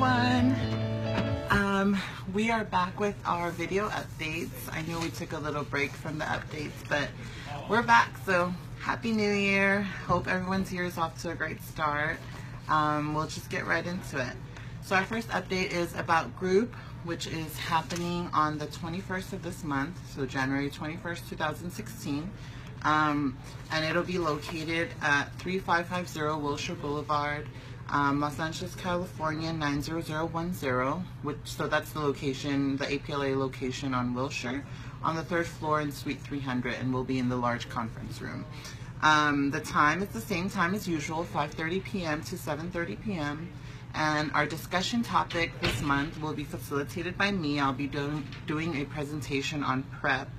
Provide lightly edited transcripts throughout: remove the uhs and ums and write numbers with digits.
everyone. We are back with our video updates. I know we took a little break from the updates, but we're back, so Happy New Year. Hope everyone's year is off to a great start. We'll just get right into it. So our first update is about group, which is happening on the 21st of this month, so January 21st, 2016. And it'll be located at 3550 Wilshire Boulevard, Los Angeles, California 90010, so that's the location, the APLA location on Wilshire, on the 3rd floor in Suite 300, and we'll be in the large conference room. The time is the same time as usual, 5:30 p.m. to 7:30 p.m. And our discussion topic this month will be facilitated by me. I'll be doing a presentation on PrEP,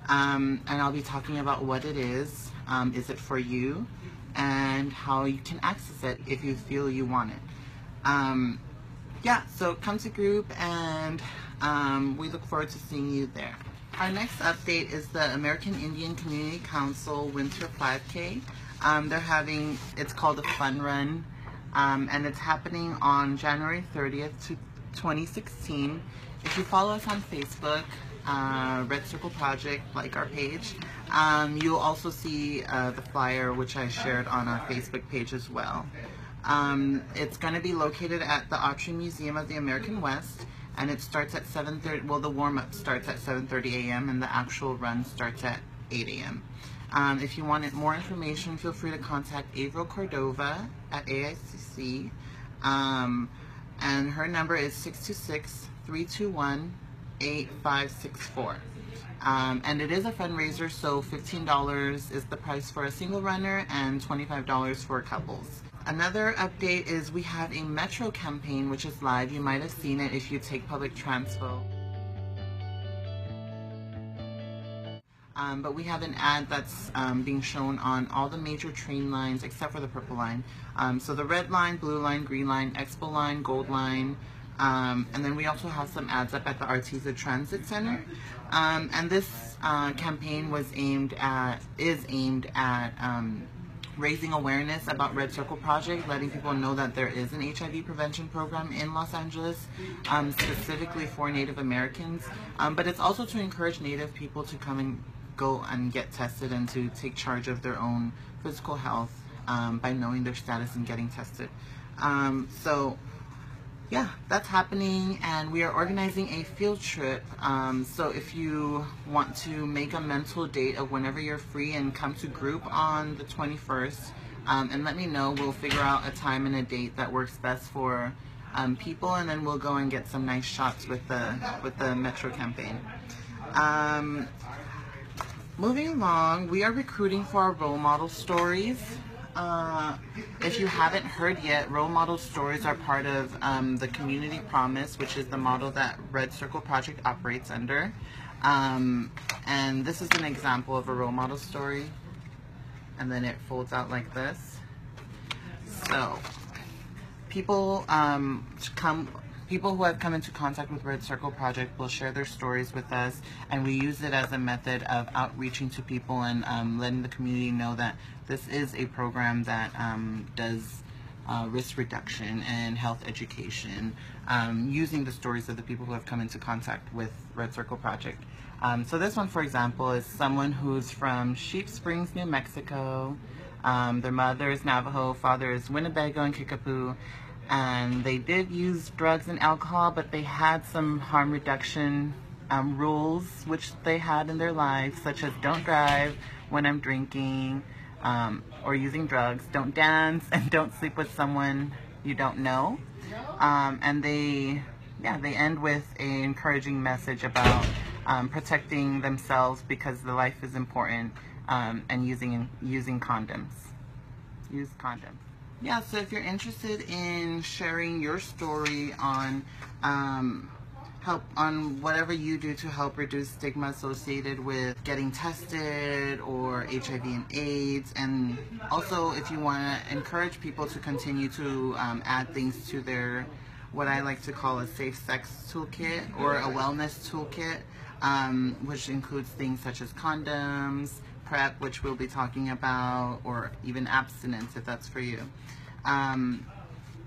and I'll be talking about what it is it for you, and how you can access it if you feel you want it. Yeah, so come to group, and we look forward to seeing you there. Our next update is the American Indian Community Council Winter 5K. It's called a Fun Run, and it's happening on January 30th, 2016. If you follow us on Facebook, Red Circle Project, like our page, you'll also see the flyer, which I shared on our Facebook page as well. It's going to be located at the Autry Museum of the American West, and it starts at 7:30. Well, the warm-up starts at 7:30 a.m. and the actual run starts at 8 a.m. If you wanted more information, feel free to contact Avril Cordova at AICC, and her number is 626-321-8564. And it is a fundraiser, so $15 is the price for a single runner and $25 for couples. Another update is we have a Metro campaign, which is live. You might have seen it if you take public transpo. But we have an ad that's being shown on all the major train lines except for the purple line. So the red line, blue line, green line, Expo line, gold line, and then we also have some ads up at the Artesia Transit Center. And this campaign is aimed at raising awareness about Red Circle Project, letting people know that there is an HIV prevention program in Los Angeles, specifically for Native Americans. But it's also to encourage Native people to come and go and get tested and to take charge of their own physical health by knowing their status and getting tested. So yeah, that's happening, and we are organizing a field trip. So if you want to make a mental date of whenever you're free and come to group on the 21st, and let me know, we'll figure out a time and a date that works best for people, and then we'll go and get some nice shots with the Metro campaign. Moving along, we are recruiting for our role model stories. If you haven't heard yet, role model stories are part of the Community Promise, which is the model that Red Circle Project operates under. And this is an example of a role model story. And then it folds out like this. So people who have come into contact with Red Circle Project will share their stories with us, and we use it as a method of outreaching to people and letting the community know that this is a program that does risk reduction and health education, using the stories of the people who have come into contact with Red Circle Project. So this one, for example, is someone who's from Sheep Springs, New Mexico. Their mother is Navajo, father is Winnebago and Kickapoo. And they did use drugs and alcohol, but they had some harm reduction rules which they had in their lives, such as don't drive when I'm drinking or using drugs, don't dance, and don't sleep with someone you don't know. And they end with an encouraging message about protecting themselves because the life is important, and using condoms. Use condoms. Yeah, so if you're interested in sharing your story on whatever you do to help reduce stigma associated with getting tested or HIV and AIDS, and also if you want to encourage people to continue to add things to their, what I like to call a safe sex toolkit or a wellness toolkit, which includes things such as condoms, PrEP, which we'll be talking about, or even abstinence if that's for you.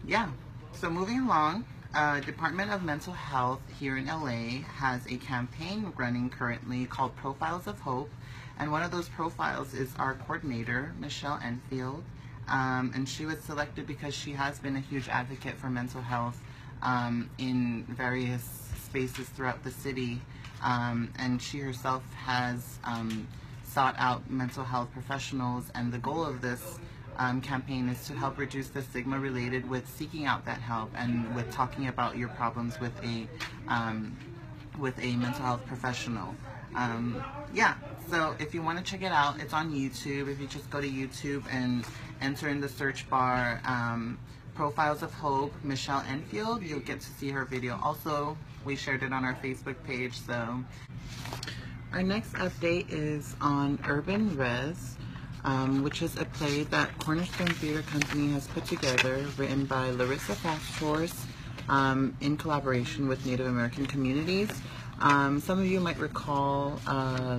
Yeah, so moving along, Department of Mental Health here in LA has a campaign running currently called Profiles of Hope, and one of those profiles is our coordinator, Michelle Enfield, and she was selected because she has been a huge advocate for mental health in various spaces throughout the city, and she herself has sought out mental health professionals, and the goal of this campaign is to help reduce the stigma related with seeking out that help and with talking about your problems with a mental health professional. Yeah, so if you want to check it out, it's on YouTube. If you just go to YouTube and enter in the search bar Profiles of Hope, Michelle Enfield, you'll get to see her video. Also, we shared it on our Facebook page. So our next update is on Urban Res, which is a play that Cornerstone Theater Company has put together, written by Larissa Fasthorse in collaboration with Native American communities. Some of you might recall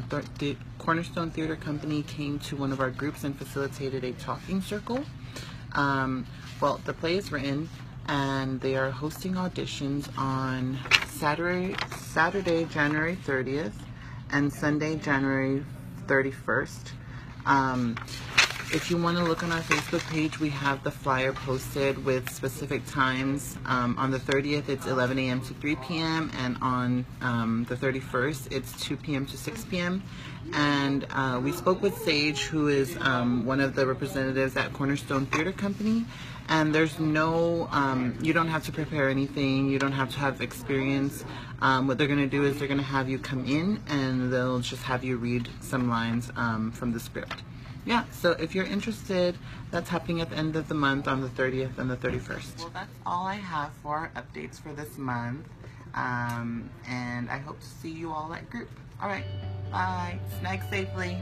the Cornerstone Theater Company came to one of our groups and facilitated a talking circle. Well, the play is written, and they are hosting auditions on Saturday, January 30th, and Sunday, January 31st. If you want to look on our Facebook page, we have the flyer posted with specific times. On the 30th, it's 11 a.m. to 3 p.m. and on the 31st, it's 2 p.m. to 6 p.m. And we spoke with Sage, who is one of the representatives at Cornerstone Theater Company. And there's no, you don't have to prepare anything. You don't have to have experience. What they're going to do is they're going to have you come in and they'll just have you read some lines from the script. Yeah, so if you're interested, that's happening at the end of the month on the 30th and the 31st. Well, that's all I have for our updates for this month. And I hope to see you all at group. All right, bye. Snag safely.